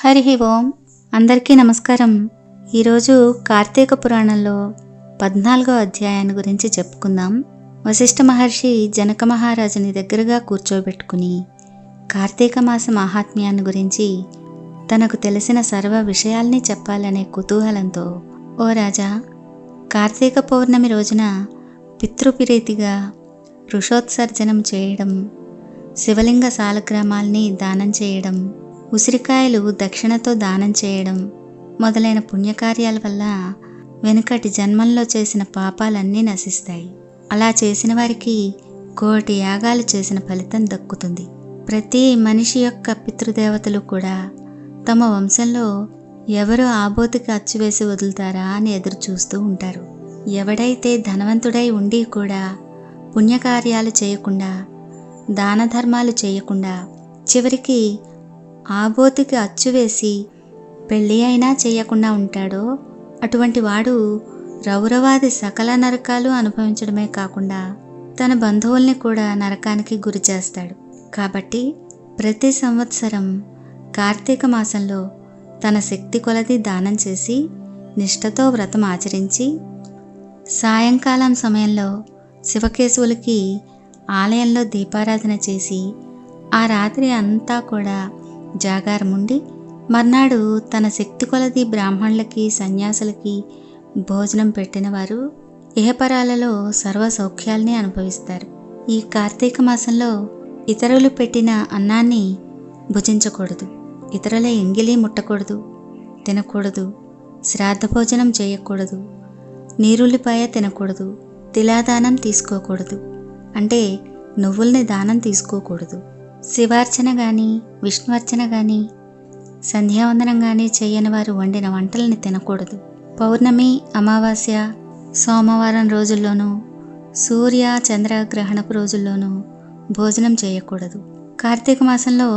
హరి ఓం. అందరికీ నమస్కారం. ఈరోజు కార్తీక పురాణంలో 14వ అధ్యాయాన్ని గురించి చెప్పుకుందాం. వశిష్ఠ మహర్షి జనక మహారాజుని దగ్గరగా కూర్చోబెట్టుకుని కార్తీక మాస మహాత్మ్యాన్ని గురించి తనకు తెలిసిన సర్వ విషయాల్ని చెప్పాలనే కుతూహలంతో, ఓ రాజా, కార్తీక పౌర్ణమి రోజున పితృప్రీతిగా వృషోత్సర్జనం చేయడం, శివలింగ సాలగ్రామాల్ని దానం చేయడం, ఉసిరికాయలు దక్షిణతో దానం చేయడం మొదలైన పుణ్యకార్యాల వల్ల వెనుకటి జన్మంలో చేసిన పాపాలన్నీ నశిస్తాయి. అలా చేసిన వారికి 1,000,000 యాగాలు చేసిన ఫలితం దక్కుతుంది. ప్రతి మనిషి యొక్క పితృదేవతలు కూడా తమ వంశంలో ఎవరు ఆబోతికి అచ్చువేసి వదులుతారా అని ఎదురు చూస్తూ ఉంటారు. ఎవడైతే ధనవంతుడై ఉండి కూడా పుణ్యకార్యాలు చేయకుండా, దాన ధర్మాలు చేయకుండా, చివరికి ఆబోతికి అచ్చువేసి పెళ్ళి అయినా చేయకుండా ఉంటాడో అటువంటి వాడు రౌరవాది సకల నరకాలు అనుభవించడమే కాకుండా తన బంధువుల్ని కూడా నరకానికి గురి చేస్తాడు. కాబట్టి ప్రతి సంవత్సరం కార్తీక మాసంలో తన శక్తి కొలది దానం చేసి నిష్ఠతో వ్రతం ఆచరించి సాయంకాలం సమయంలో శివకేశవులకి ఆలయంలో దీపారాధన చేసి ఆ రాత్రి అంతా కూడా జాగారముండి మర్నాడు తన శక్తి కొలది బ్రాహ్మణులకి, సన్యాసులకి భోజనం పెట్టిన వారు ఇహపరాలలో సర్వ సౌఖ్యాల్ని అనుభవిస్తారు. ఈ కార్తీక మాసంలో ఇతరులు పెట్టిన అన్నాన్ని భుజించకూడదు, ఇతరుల ఎంగిలి ముట్టకూడదు, తినకూడదు, శ్రాద్ధ భోజనం చేయకూడదు, నీరుల్లిపాయ తినకూడదు, తిలాదానం తీసుకోకూడదు, అంటే నువ్వుల్ని దానం తీసుకోకూడదు, శివార్చన కానీ విష్ణువర్చన కానీ సంధ్యావందనం కానీ చేయని వారు వండిన వంటల్ని తినకూడదు. పౌర్ణమి, అమావాస్య, సోమవారం రోజుల్లోనూ, సూర్య చంద్రగ్రహణపు రోజుల్లోనూ భోజనం చేయకూడదు. కార్తీక మాసంలో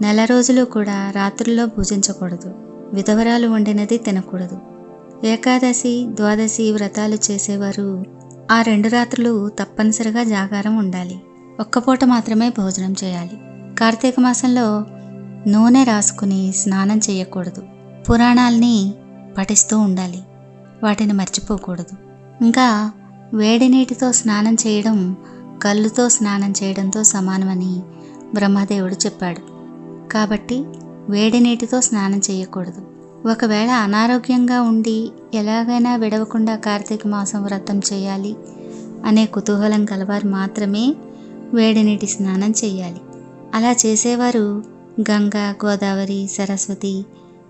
1 రోజులు కూడా రాత్రుల్లో భుజించకూడదు. విధవరాలు వండినది తినకూడదు. ఏకాదశి, ద్వాదశి వ్రతాలు చేసేవారు ఆ 2 రాత్రులు తప్పనిసరిగా జాగారం ఉండాలి. ఒక్కపూట మాత్రమే భోజనం చేయాలి. కార్తీక మాసంలో నూనె రాసుకుని స్నానం చేయకూడదు. పురాణాల్ని పఠిస్తూ ఉండాలి, వాటిని మర్చిపోకూడదు. ఇంకా వేడి నీటితో స్నానం చేయడం కళ్ళుతో స్నానం చేయడంతో సమానమని బ్రహ్మదేవుడు చెప్పాడు. కాబట్టి వేడి నీటితో స్నానం చేయకూడదు. ఒకవేళ అనారోగ్యంగా ఉండి ఎలాగైనా విడవకుండా కార్తీక మాసం వ్రతం చేయాలి అనే కుతూహలం కలవారు మాత్రమే వేడి నీటి స్నానం చేయాలి. అలా చేసేవారు గంగా, గోదావరి, సరస్వతి,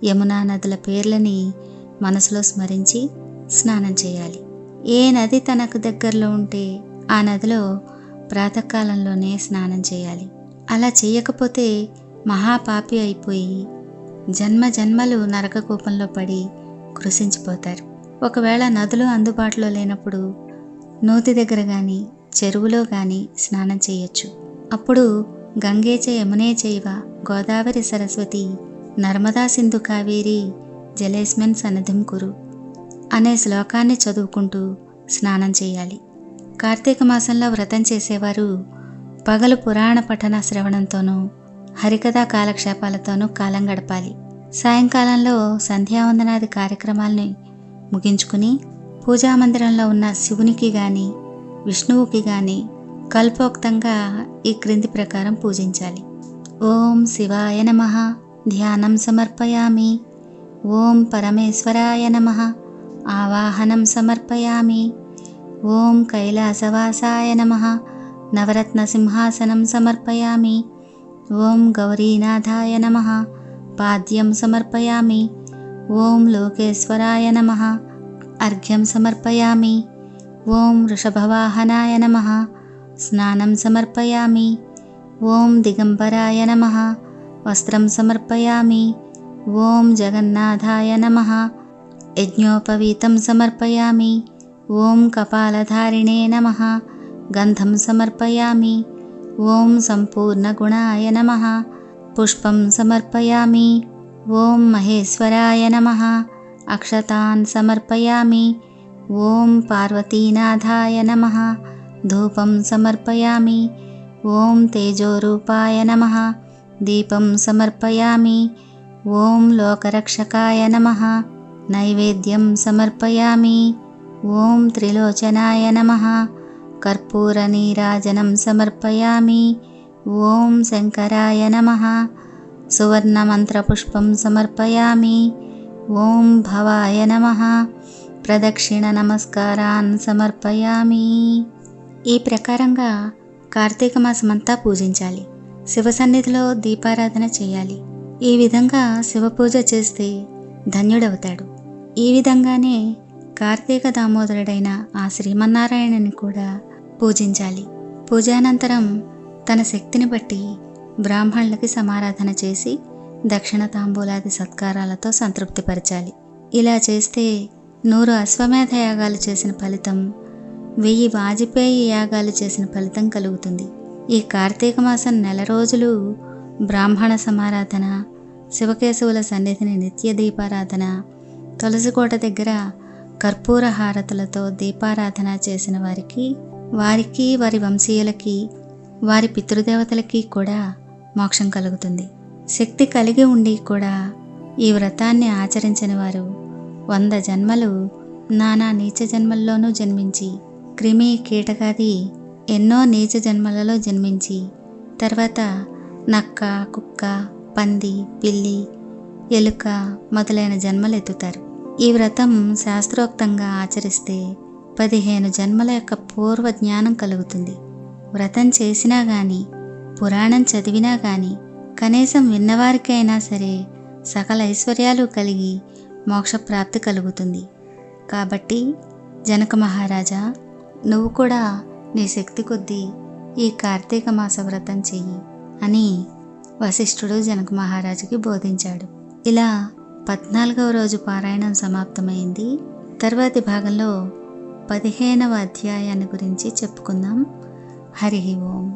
యమునా నదుల పేర్లని మనసులో స్మరించి స్నానం చేయాలి. ఏ నది తనకు దగ్గరలో ఉంటే ఆ నదిలో ప్రాతకాలంలోనే స్నానం చేయాలి. అలా చేయకపోతే మహాపాపి అయిపోయి జన్మ జన్మలు నరక కూపంలో పడి కృషించిపోతారు. ఒకవేళ నదులు అందుబాటులో లేనప్పుడు నూతి దగ్గర కానీ చెరువులో కానీ స్నానం చేయొచ్చు. అప్పుడు గంగేచ యమునే చైవ గోదావరి సరస్వతి నర్మదా సింధు కావేరి జలేస్మిన్ సన్నిధిం కురు అనే శ్లోకాన్ని చదువుకుంటూ స్నానం చేయాలి. కార్తీక మాసంలో వ్రతం చేసేవారు పగలు పురాణ పఠన శ్రవణంతోనూ హరికథా కాలక్షేపాలతోనూ కాలం గడపాలి. సాయంకాలంలో సంధ్యావందనాది కార్యక్రమాల్ని ముగించుకుని పూజామందిరంలో ఉన్న శివునికి కానీ విష్ణువుకి కానీ కల్పోక్తంగా ఈ క్రింది ప్రకారం పూజించాలి. ఓం శివాయ నమః ధ్యానం సమర్పయామి. ఓం పరమేశ్వరాయ నమః ఆవాహనం సమర్పయామి. ఓం కైలాసవాసాయ నమః నవరత్న సింహాసనం సమర్పయామి. ఓం గౌరీనాథాయ నమః పాద్యం సమర్పయామి. ఓం లోకేశ్వరాయ నమః అర్ఘ్యం సమర్పయామి. ఓం వృషభవాహనాయ నమః స్నానం సమర్పయామి. ఓం దిగంబరాయ నమః వస్త్రం సమర్పయామి. ఓం జగన్నాథాయ నమః యజ్ఞోపవీతం సమర్పయామి. ఓం కపాలధారిణే నమః గంధం సమర్పయామి. ఓం సంపూర్ణగుణాయ నమః పుష్పం సమర్పయామి. ఓం మహేశ్వరాయ నమః అక్షతాన్ సమర్పయామి. ఓం పార్వతీనాథాయ నమః ధూపం సమర్పయామి. ఓం తేజోరూపాయ నమః దీపం సమర్పయామి. ఓం లోకరక్షకాయ నమః. నైవేద్యం సమర్పయామి. ఓం త్రిలోచనాయ నమః. కర్పూర నీరాజనం సమర్పయామి. ఓం శంకరాయ నమః. సువర్ణమంత్రపుష్పం సమర్పయామి. ఓం భవాయ నమః. ప్రదక్షిణ నమస్కారాన్ సమర్పయామి. ఈ ప్రకారంగా కార్తీక మాసమంతా పూజించాలి. శివ సన్నిధిలో దీపారాధన చేయాలి. ఈ విధంగా శివ పూజ చేస్తే ధన్యుడవుతాడు. ఈ విధంగానే కార్తీక దామోదరుడైన ఆ శ్రీమన్నారాయణని కూడా పూజించాలి. పూజానంతరం తన శక్తిని బట్టి బ్రాహ్మణులకి సమారాధన చేసి దక్షిణ తాంబూలాది సత్కారాలతో సంతృప్తిపరచాలి. ఇలా చేస్తే 100 అశ్వమేధ యాగాలు చేసిన ఫలితం, 1000 వాజపేయి యాగాలు చేసిన ఫలితం కలుగుతుంది. ఈ కార్తీక మాసం నెల రోజులు బ్రాహ్మణ సమారాధన, శివకేశవుల సన్నిధిని నిత్య దీపారాధన, తులసికోట దగ్గర కర్పూర హారతులతో దీపారాధన చేసిన వారికి వారి వంశీయులకి, వారి పితృదేవతలకి కూడా మోక్షం కలుగుతుంది. శక్తి కలిగి ఉండి కూడా ఈ వ్రతాన్ని ఆచరించని వారు 100 జన్మలు నానా నీచ జన్మల్లోనూ జన్మించి, క్రిమి కీటకాది ఎన్నో నీచ జన్మలలో జన్మించి, తర్వాత నక్క, కుక్క, పంది, పిల్లి, ఎలుక మొదలైన జన్మలు ఎత్తుతారు. ఈ వ్రతం శాస్త్రోక్తంగా ఆచరిస్తే 15 జన్మల యొక్క పూర్వ జ్ఞానం కలుగుతుంది. వ్రతం చేసినా గాని, పురాణం చదివినా గాని, కనీసం విన్నవారికైనా సరే సకల ఐశ్వర్యాలు కలిగి మోక్షప్రాప్తి కలుగుతుంది. కాబట్టి జనక మహారాజా, నువ్వు కూడా నీ శక్తి కొద్దీ ఈ కార్తీక మాస వ్రతం చెయ్యి అని వశిష్ఠుడు జనక మహారాజుకి బోధించాడు. ఇలా 14వ రోజు పారాయణం సమాప్తమైంది. తర్వాతి భాగంలో 15వ అధ్యాయాన్ని గురించి చెప్పుకుందాం. హరి ఓం.